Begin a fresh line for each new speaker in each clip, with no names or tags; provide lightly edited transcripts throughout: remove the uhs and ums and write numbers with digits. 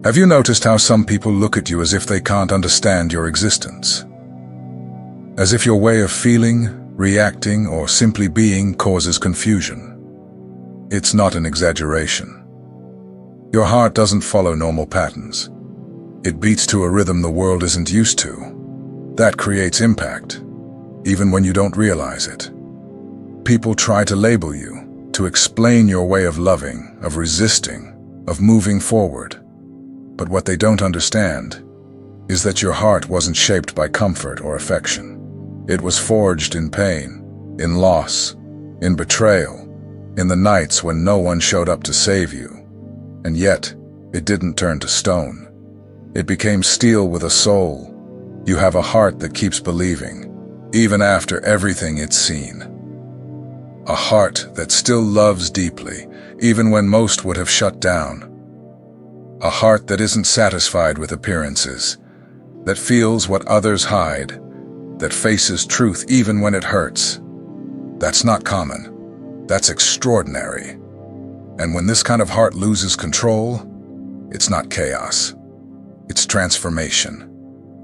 Have you noticed how some people look at you as if they can't understand your existence? As if your way of feeling, reacting, or simply being causes confusion. It's not an exaggeration. Your heart doesn't follow normal patterns. It beats to a rhythm the world isn't used to. That creates impact, even when you don't realize it. People try to label you, to explain your way of loving, of resisting, of moving forward. But what they don't understand is that your heart wasn't shaped by comfort or affection. It was forged in pain, in loss, in betrayal, in the nights when no one showed up to save you. And yet, it didn't turn to stone. It became steel with a soul. You have a heart that keeps believing, even after everything it's seen. A heart that still loves deeply, even when most would have shut down. A heart that isn't satisfied with appearances, that feels what others hide, that faces truth even when it hurts. That's not common. That's extraordinary. And when this kind of heart loses control, it's not chaos. It's transformation.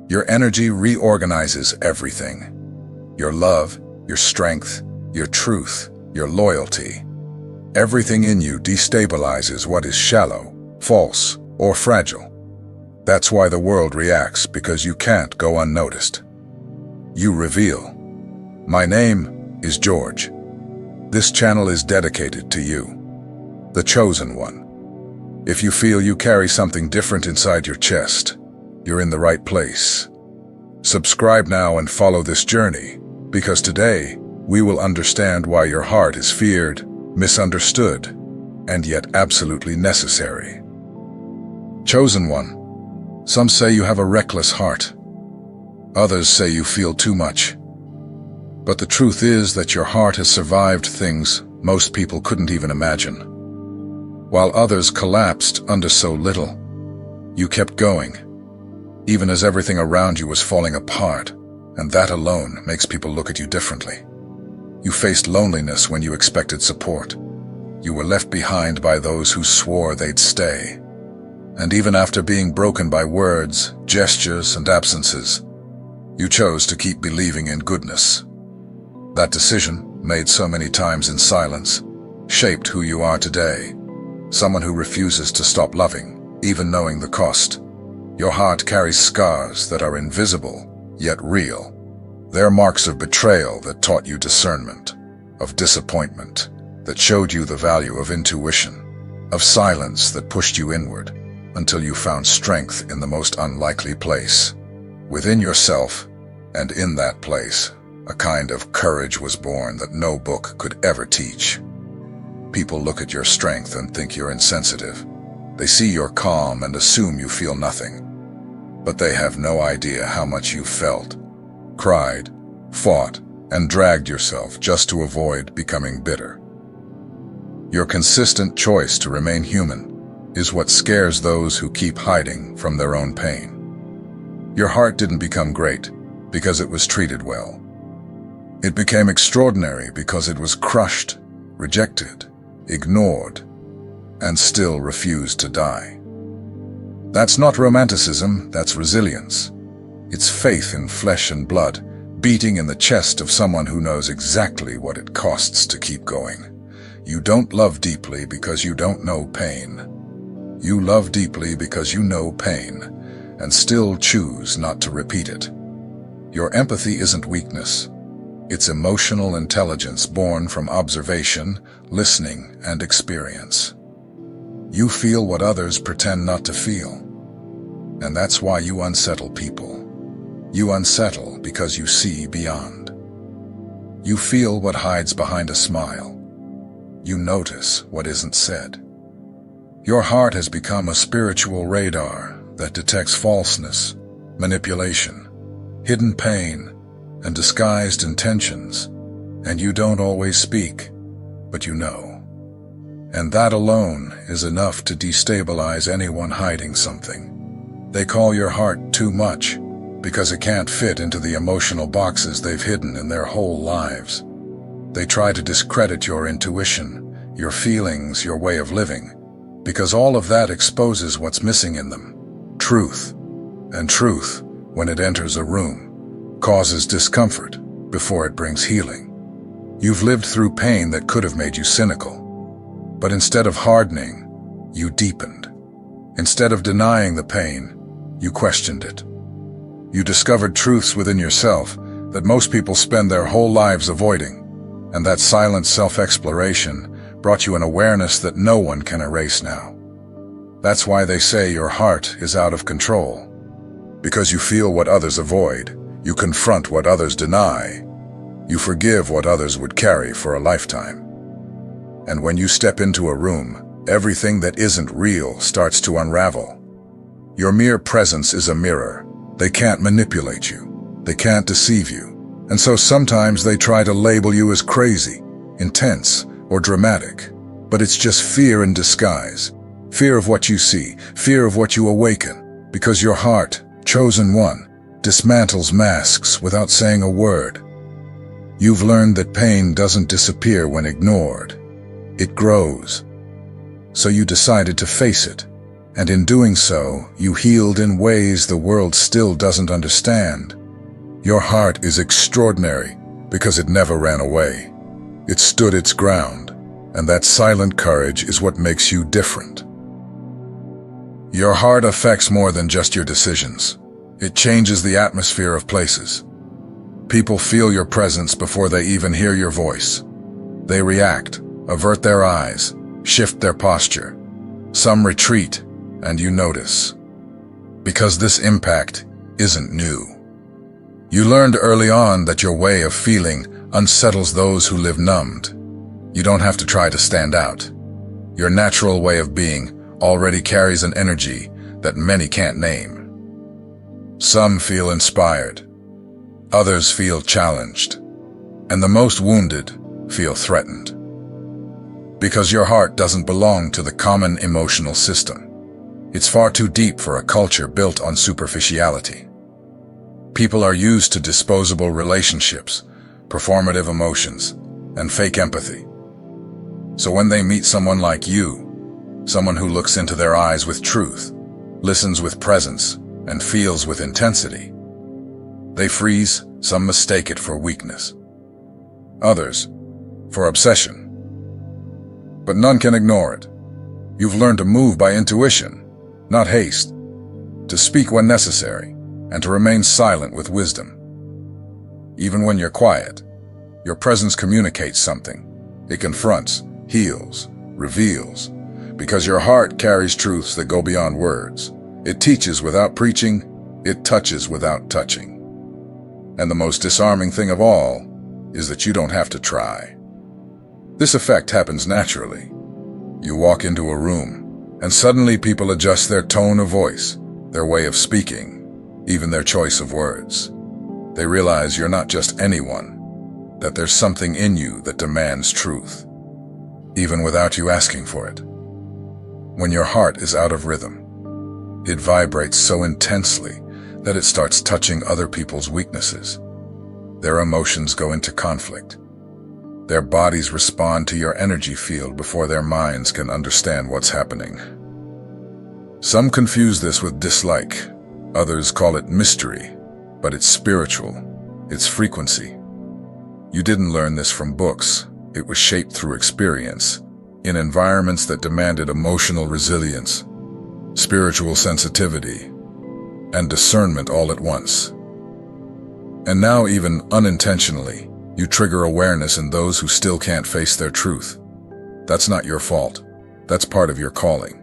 Your energy reorganizes everything. Your love, your strength, your truth, your loyalty. Everything in you destabilizes what is shallow, false, or fragile. That's why the world reacts, because you can't go unnoticed. You reveal. My name is George. This channel is dedicated to you, the chosen one. If you feel you carry something different inside your chest, you're in the right place. Subscribe now and follow this journey, because today we will understand why your heart is feared, misunderstood, and yet absolutely necessary. Chosen one. Some say you have a reckless heart. Others say you feel too much. But the truth is that your heart has survived things most people couldn't even imagine. While others collapsed under so little, you kept going, even as everything around you was falling apart, and that alone makes people look at you differently. You faced loneliness when you expected support. You were left behind by those who swore they'd stay. And even after being broken by words, gestures, and absences, you chose to keep believing in goodness. That decision, made so many times in silence, shaped who you are today. Someone who refuses to stop loving, even knowing the cost. Your heart carries scars that are invisible, yet real. They're marks of betrayal that taught you discernment, of disappointment that showed you the value of intuition, of silence that pushed you inward until you found strength in the most unlikely place. Within yourself, and in that place, a kind of courage was born that no book could ever teach. People look at your strength and think you're insensitive. They see your calm and assume you feel nothing. But they have no idea how much you felt, cried, fought, and dragged yourself just to avoid becoming bitter. Your consistent choice to remain human is what scares those who keep hiding from their own pain. Your heart didn't become great because it was treated well. It became extraordinary because it was crushed, rejected, ignored, and still refused to die. That's not romanticism, that's resilience. It's faith in flesh and blood, beating in the chest of someone who knows exactly what it costs to keep going. You don't love deeply because you don't know pain. You love deeply because you know pain, and still choose not to repeat it. Your empathy isn't weakness. It's emotional intelligence born from observation, listening, and experience. You feel what others pretend not to feel. And that's why you unsettle people. You unsettle because you see beyond. You feel what hides behind a smile. You notice what isn't said. Your heart has become a spiritual radar that detects falseness, manipulation, hidden pain, and disguised intentions. And you don't always speak, but you know. And that alone is enough to destabilize anyone hiding something. They call your heart too much because it can't fit into the emotional boxes they've hidden in their whole lives. They try to discredit your intuition, your feelings, your way of living. Because all of that exposes what's missing in them. Truth. And truth, when it enters a room, causes discomfort before it brings healing. You've lived through pain that could have made you cynical. But instead of hardening, you deepened. Instead of denying the pain, you questioned it. You discovered truths within yourself that most people spend their whole lives avoiding, and that silent self-exploration brought you an awareness that no one can erase now. That's why they say your heart is out of control. Because you feel what others avoid, you confront what others deny, you forgive what others would carry for a lifetime. And when you step into a room, everything that isn't real starts to unravel. Your mere presence is a mirror. They can't manipulate you. They can't deceive you. And so sometimes they try to label you as crazy, intense, or dramatic. But it's just fear in disguise. Fear of what you see, fear of what you awaken, because your heart, chosen one, dismantles masks without saying a word. You've learned that pain doesn't disappear when ignored. It grows. So you decided to face it, and in doing so, you healed in ways the world still doesn't understand. Your heart is extraordinary because it never ran away. It stood its ground, and that silent courage is what makes you different. Your heart affects more than just your decisions. It changes the atmosphere of places. People feel your presence before they even hear your voice. They react, avert their eyes, shift their posture. Some retreat, and you notice. Because this impact isn't new. You learned early on that your way of feeling unsettles those who live numbed. You don't have to try to stand out. Your natural way of being already carries an energy that many can't name. Some feel inspired. Others feel challenged. And the most wounded feel threatened. Because your heart doesn't belong to the common emotional system. It's far too deep for a culture built on superficiality. People are used to disposable relationships, performative emotions, and fake empathy. So when they meet someone like you, someone who looks into their eyes with truth, listens with presence, and feels with intensity, they freeze. Some mistake it for weakness. Others, for obsession. But none can ignore it. You've learned to move by intuition, not haste, to speak when necessary, and to remain silent with wisdom. Even when you're quiet, your presence communicates something. It confronts, heals, reveals, because your heart carries truths that go beyond words. It teaches without preaching, it touches without touching. And the most disarming thing of all is that you don't have to try. This effect happens naturally. You walk into a room, and suddenly people adjust their tone of voice, their way of speaking, even their choice of words. They realize you're not just anyone, that there's something in you that demands truth, even without you asking for it. When your heart is out of rhythm, it vibrates so intensely that it starts touching other people's weaknesses. Their emotions go into conflict. Their bodies respond to your energy field before their minds can understand what's happening. Some confuse this with dislike. Others call it mystery, but it's spiritual. It's frequency. You didn't learn this from books. It was shaped through experience, in environments that demanded emotional resilience, spiritual sensitivity, and discernment all at once. And now, even unintentionally, you trigger awareness in those who still can't face their truth. That's not your fault. That's part of your calling.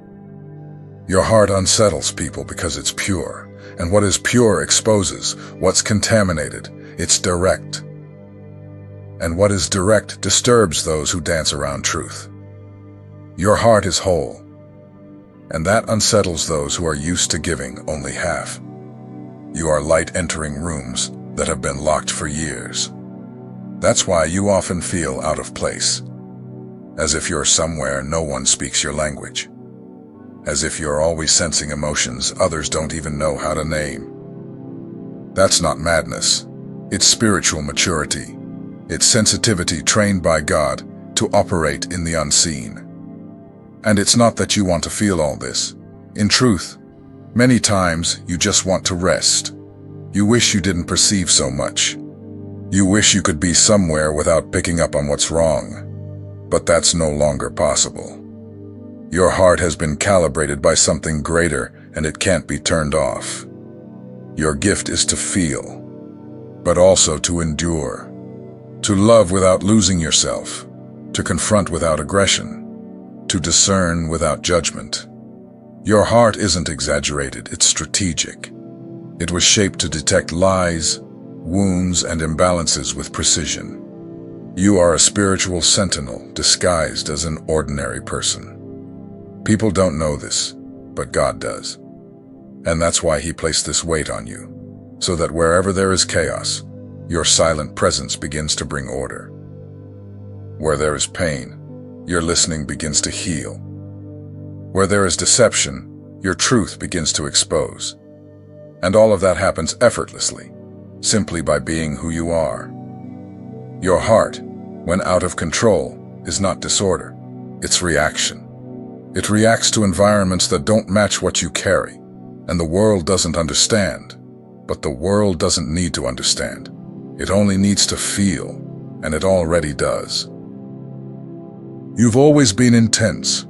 Your heart unsettles people because it's pure, and what is pure exposes what's contaminated. It's direct. And what is direct disturbs those who dance around truth. Your heart is whole, and that unsettles those who are used to giving only half. You are light entering rooms that have been locked for years. That's why you often feel out of place, as if you're somewhere no one speaks your language, as if you're always sensing emotions others don't even know how to name. That's not madness. It's spiritual maturity. It's sensitivity trained by God to operate in the unseen. And it's not that you want to feel all this. In truth, many times you just want to rest. You wish you didn't perceive so much. You wish you could be somewhere without picking up on what's wrong. But that's no longer possible. Your heart has been calibrated by something greater, and it can't be turned off. Your gift is to feel, but also to endure, to love without losing yourself, to confront without aggression, to discern without judgment. Your heart isn't exaggerated, it's strategic. It was shaped to detect lies, wounds, and imbalances with precision. You are a spiritual sentinel disguised as an ordinary person. People don't know this, but God does. And that's why He placed this weight on you, so that wherever there is chaos, your silent presence begins to bring order. Where there is pain, your listening begins to heal. Where there is deception, your truth begins to expose. And all of that happens effortlessly, simply by being who you are. Your heart, when out of control, is not disorder, it's reaction. It reacts to environments that don't match what you carry, and the world doesn't understand. But the world doesn't need to understand. It only needs to feel, and it already does. You've always been intense.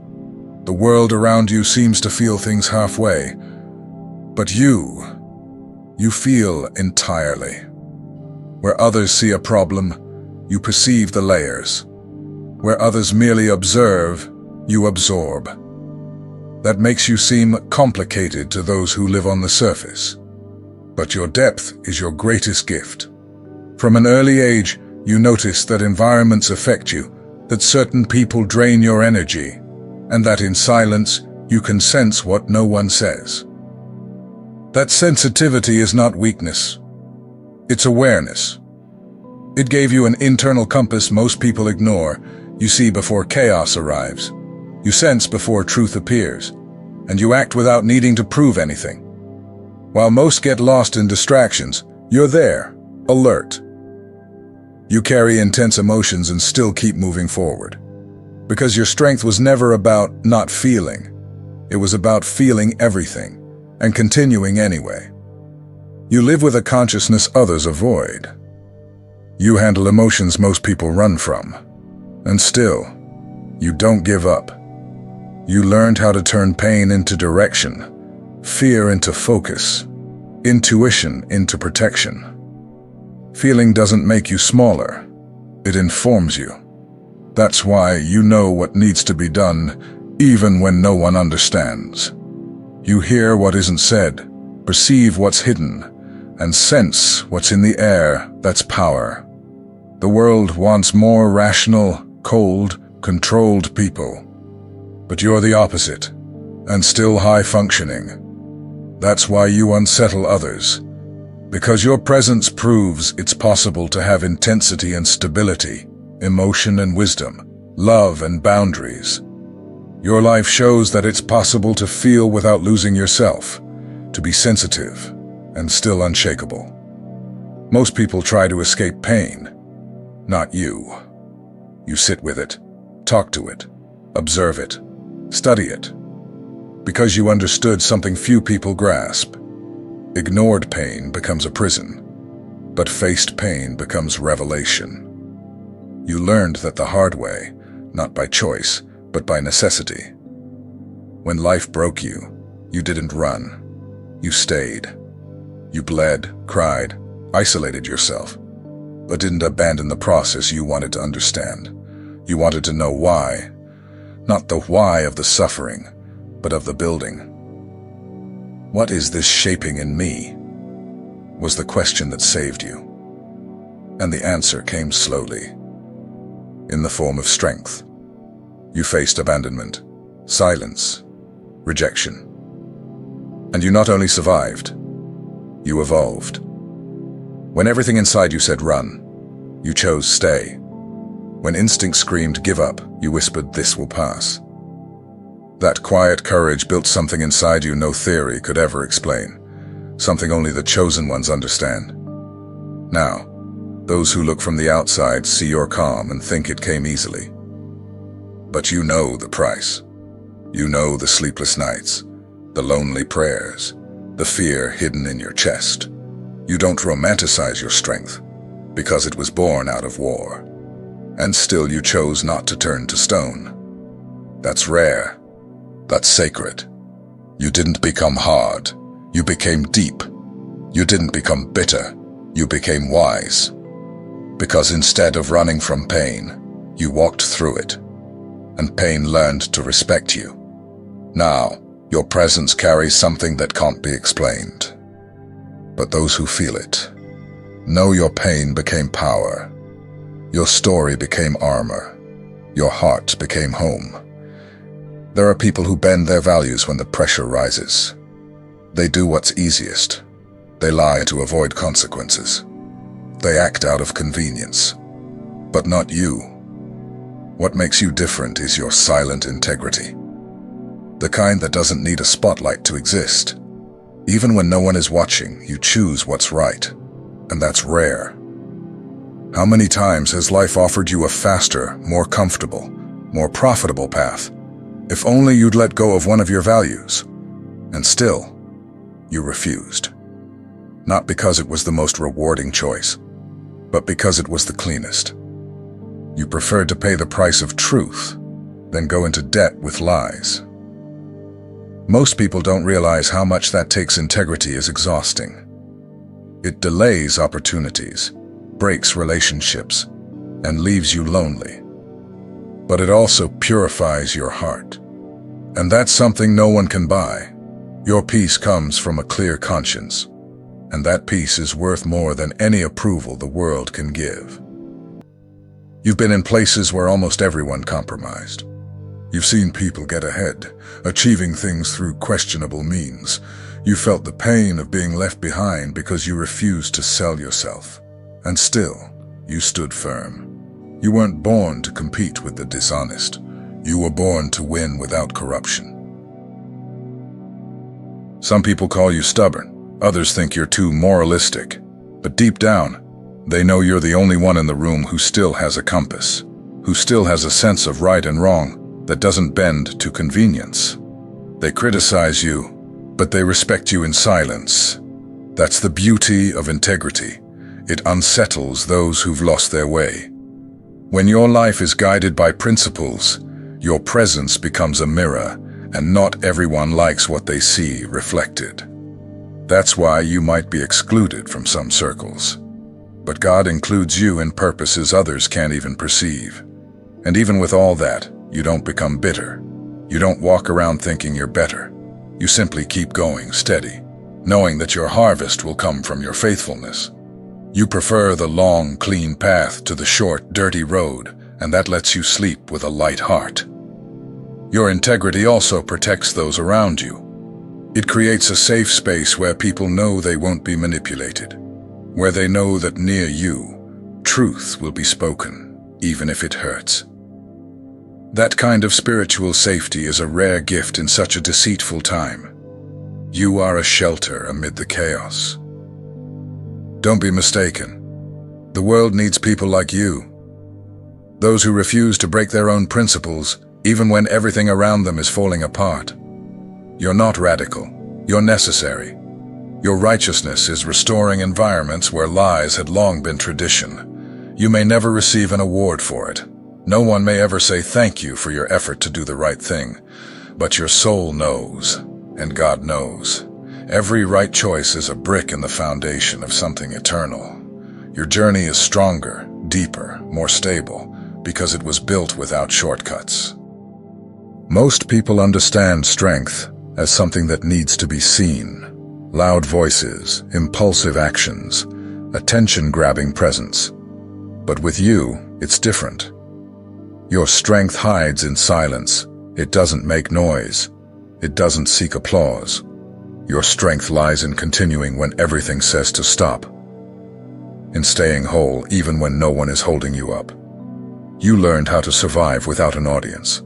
The world around you seems to feel things halfway, but you feel entirely. Where others see a problem, you perceive the layers. Where others merely observe, you absorb. That makes you seem complicated to those who live on the surface. But your depth is your greatest gift. From an early age, you notice that environments affect you, that certain people drain your energy, and that in silence, you can sense what no one says. That sensitivity is not weakness. It's awareness. It gave you an internal compass most people ignore. You see before chaos arrives. You sense before truth appears. And you act without needing to prove anything. While most get lost in distractions, you're there, alert. You carry intense emotions and still keep moving forward. Because your strength was never about not feeling. It was about feeling everything and continuing anyway. You live with a consciousness others avoid. You handle emotions most people run from. And still, you don't give up. You learned how to turn pain into direction, fear into focus, intuition into protection. Feeling doesn't make you smaller. It informs you. That's why you know what needs to be done, even when no one understands. You hear what isn't said, perceive what's hidden, and sense what's in the air. That's power. The world wants more rational, cold, controlled people. But you're the opposite, and still high-functioning. That's why you unsettle others. Because your presence proves it's possible to have intensity and stability, emotion and wisdom, love and boundaries. Your life shows that it's possible to feel without losing yourself, to be sensitive and still unshakable. Most people try to escape pain. Not you. You sit with it, talk to it, observe it, study it. Because you understood something few people grasp. Ignored pain becomes a prison, but faced pain becomes revelation. You learned that the hard way, not by choice, but by necessity. When life broke you, you didn't run. You stayed. You bled, cried, isolated yourself, but didn't abandon the process. You wanted to understand. You wanted to know why. Not the why of the suffering, but of the building. What is this shaping in me? Was the question that saved you. And the answer came slowly, in the form of strength. You faced abandonment, silence, rejection. And you not only survived, you evolved. When everything inside you said run, you chose stay. When instinct screamed give up, you whispered this will pass. That quiet courage built something inside you no theory could ever explain, something only the chosen ones understand. Now, those who look from the outside see your calm and think it came easily. But you know the price. You know the sleepless nights, the lonely prayers, the fear hidden in your chest. You don't romanticize your strength because it was born out of war. And still you chose not to turn to stone. That's rare. That's sacred. You didn't become hard. You became deep. You didn't become bitter. You became wise. Because instead of running from pain, you walked through it. And pain learned to respect you. Now, your presence carries something that can't be explained. But those who feel it know your pain became power. Your story became armor. Your heart became home. There are people who bend their values when the pressure rises. They do what's easiest. They lie to avoid consequences. They act out of convenience. But not you. What makes you different is your silent integrity. The kind that doesn't need a spotlight to exist. Even when no one is watching, you choose what's right. And that's rare. How many times has life offered you a faster, more comfortable, more profitable path? If only you'd let go of one of your values. And still, you refused. Not because it was the most rewarding choice, but because it was the cleanest. You preferred to pay the price of truth than go into debt with lies. Most people don't realize how much that takes. Integrity is exhausting. It delays opportunities, breaks relationships, and leaves you lonely. But it also purifies your heart. And that's something no one can buy. Your peace comes from a clear conscience. And that peace is worth more than any approval the world can give. You've been in places where almost everyone compromised. You've seen people get ahead, achieving things through questionable means. You felt the pain of being left behind because you refused to sell yourself. And still, you stood firm. You weren't born to compete with the dishonest. You were born to win without corruption. Some people call you stubborn. Others think you're too moralistic. But deep down, they know you're the only one in the room who still has a compass, who still has a sense of right and wrong that doesn't bend to convenience. They criticize you, but they respect you in silence. That's the beauty of integrity. It unsettles those who've lost their way. When your life is guided by principles, your presence becomes a mirror, and not everyone likes what they see reflected. That's why you might be excluded from some circles. But God includes you in purposes others can't even perceive. And even with all that, you don't become bitter. You don't walk around thinking you're better. You simply keep going steady, knowing that your harvest will come from your faithfulness. You prefer the long, clean path to the short, dirty road, and that lets you sleep with a light heart. Your integrity also protects those around you. It creates a safe space where people know they won't be manipulated, where they know that near you, truth will be spoken, even if it hurts. That kind of spiritual safety is a rare gift in such a deceitful time. You are a shelter amid the chaos. Don't be mistaken. The world needs people like you. Those who refuse to break their own principles, even when everything around them is falling apart. You're not radical. You're necessary. Your righteousness is restoring environments where lies had long been tradition. You may never receive an award for it. No one may ever say thank you for your effort to do the right thing. But your soul knows, and God knows. Every right choice is a brick in the foundation of something eternal. Your journey is stronger, deeper, more stable, because it was built without shortcuts. Most people understand strength as something that needs to be seen. Loud voices, impulsive actions, attention-grabbing presence. But with you, it's different. Your strength hides in silence. It doesn't make noise. It doesn't seek applause. Your strength lies in continuing when everything says to stop. In staying whole even when no one is holding you up. You learned how to survive without an audience.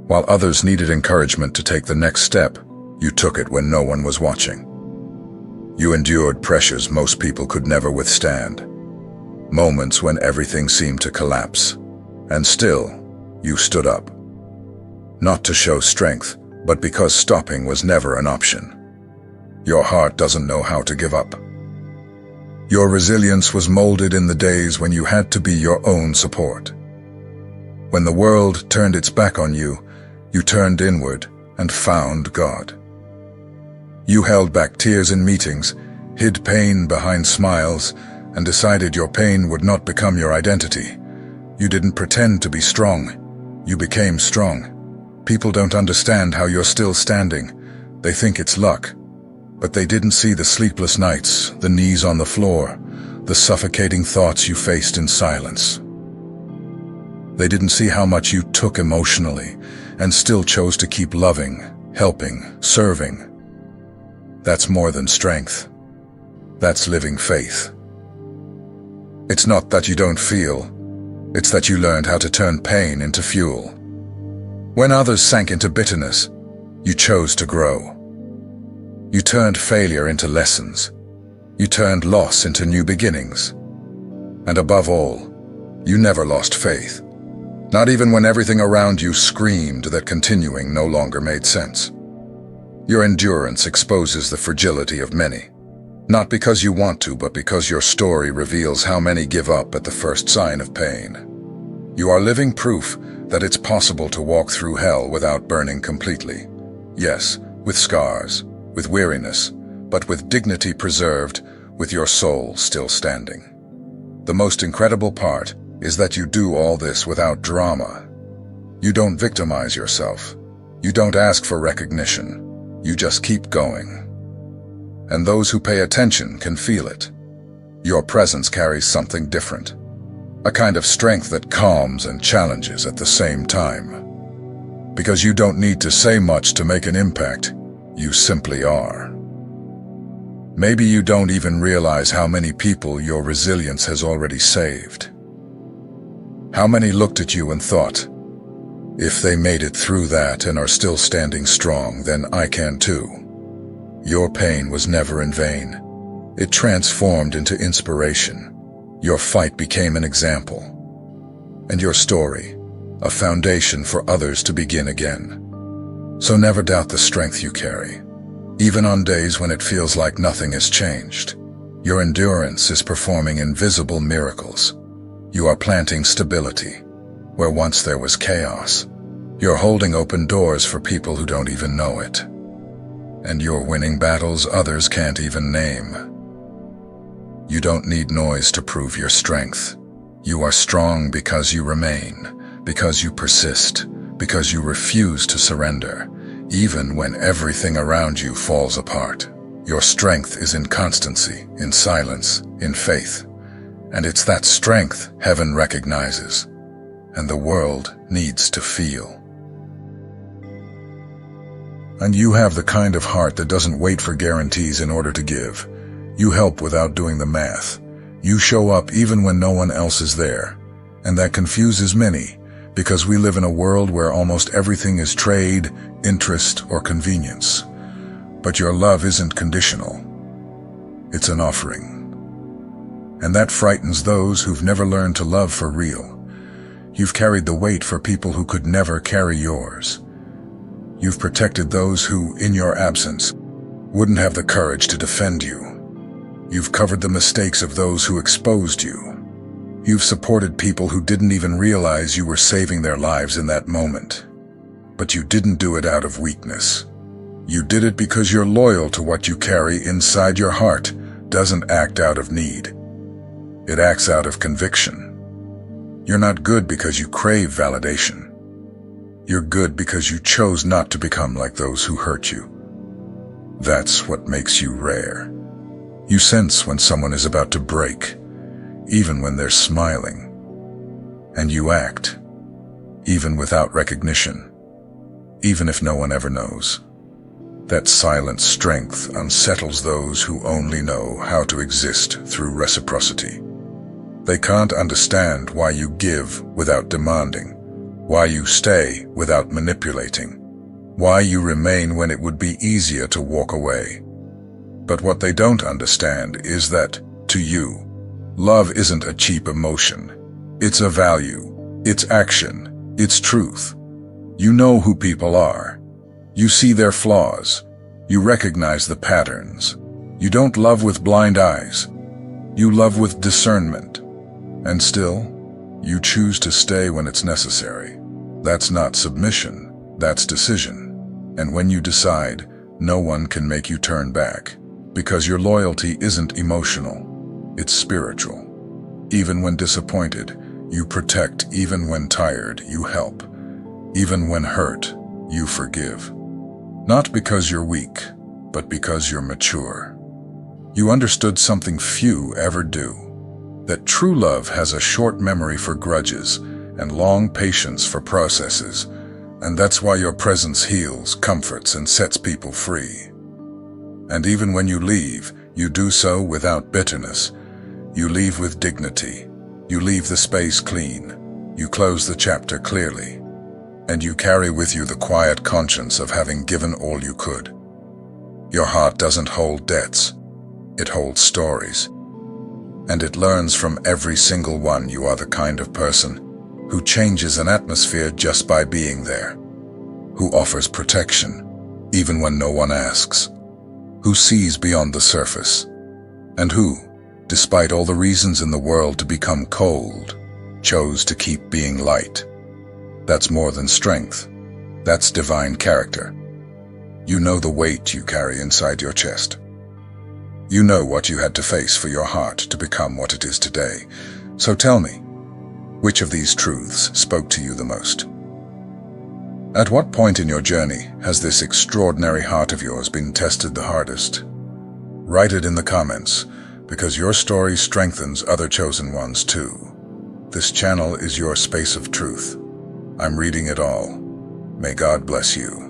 While others needed encouragement to take the next step, you took it when no one was watching. You endured pressures most people could never withstand. Moments when everything seemed to collapse. And still, you stood up. not to show strength, but because stopping was never an option. Your heart doesn't know how to give up. Your resilience was molded in the days when you had to be your own support. When the world turned its back on you, you turned inward and found God. You held back tears in meetings, hid pain behind smiles, and decided your pain would not become your identity. You didn't pretend to be strong. You became strong. People don't understand how you're still standing. They think it's luck. But they didn't see the sleepless nights, the knees on the floor, the suffocating thoughts you faced in silence. They didn't see how much you took emotionally and still chose to keep loving, helping, serving. That's more than strength. That's living faith. It's not that you don't feel, it's that you learned how to turn pain into fuel. When others sank into bitterness, you chose to grow. You turned failure into lessons. You turned loss into new beginnings. And above all, you never lost faith. Not even when everything around you screamed that continuing no longer made sense. Your endurance exposes the fragility of many. Not because you want to, but because your story reveals how many give up at the first sign of pain. You are living proof that it's possible to walk through hell without burning completely. Yes, with scars, with weariness, but with dignity preserved, with your soul still standing. The most incredible part is that you do all this without drama. You don't victimize yourself. You don't ask for recognition. You just keep going. And those who pay attention can feel it. Your presence carries something different. A kind of strength that calms and challenges at the same time. Because you don't need to say much to make an impact. You simply are. Maybe you don't even realize how many people your resilience has already saved. How many looked at you and thought, if they made it through that and are still standing strong, then I can too. Your pain was never in vain. It transformed into inspiration. Your fight became an example. And your story, a foundation for others to begin again. So never doubt the strength you carry. Even on days when it feels like nothing has changed, your endurance is performing invisible miracles. You are planting stability where once there was chaos. You're holding open doors for people who don't even know it. And you're winning battles others can't even name. You don't need noise to prove your strength. You are strong because you remain, because you persist, because you refuse to surrender, even when everything around you falls apart. Your strength is in constancy, in silence, in faith. And it's that strength heaven recognizes, and the world needs to feel. And you have the kind of heart that doesn't wait for guarantees in order to give. You help without doing the math. You show up even when no one else is there. And that confuses many, because we live in a world where almost everything is trade, interest, or convenience. But your love isn't conditional. It's an offering. And that frightens those who've never learned to love for real. You've carried the weight for people who could never carry yours. You've protected those who, in your absence, wouldn't have the courage to defend you. You've covered the mistakes of those who exposed you. You've supported people who didn't even realize you were saving their lives in that moment. But you didn't do it out of weakness. You did it because you're loyal to what you carry inside your heart, doesn't act out of need. It acts out of conviction. You're not good because you crave validation. You're good because you chose not to become like those who hurt you. That's what makes you rare. You sense when someone is about to break, even when they're smiling. And you act, even without recognition, even if no one ever knows. That silent strength unsettles those who only know how to exist through reciprocity. They can't understand why you give without demanding, why you stay without manipulating, why you remain when it would be easier to walk away. But what they don't understand is that, to you, love isn't a cheap emotion. It's a value, it's action, it's truth. You know who people are. You see their flaws. You recognize the patterns. You don't love with blind eyes. You love with discernment. And still, you choose to stay when it's necessary. That's not submission, that's decision. And when you decide, no one can make you turn back. Because your loyalty isn't emotional, it's spiritual. Even when disappointed, you protect. Even when tired, you help. Even when hurt, you forgive. Not because you're weak, but because you're mature. You understood something few ever do, that true love has a short memory for grudges and long patience for processes, and that's why your presence heals, comforts, and sets people free. And even when you leave, you do so without bitterness. You leave with dignity. You leave the space clean. You close the chapter clearly. And you carry with you the quiet conscience of having given all you could. Your heart doesn't hold debts. It holds stories. And it learns from every single one. You are the kind of person who changes an atmosphere just by being there, who offers protection even when no one asks, who sees beyond the surface, and who, despite all the reasons in the world to become cold, chose to keep being light. That's more than strength. That's divine character. You know the weight you carry inside your chest. You know what you had to face for your heart to become what it is today. So tell me, which of these truths spoke to you the most? At what point in your journey has this extraordinary heart of yours been tested the hardest? Write it in the comments, because your story strengthens other chosen ones too. This channel is your space of truth. I'm reading it all. May God bless you.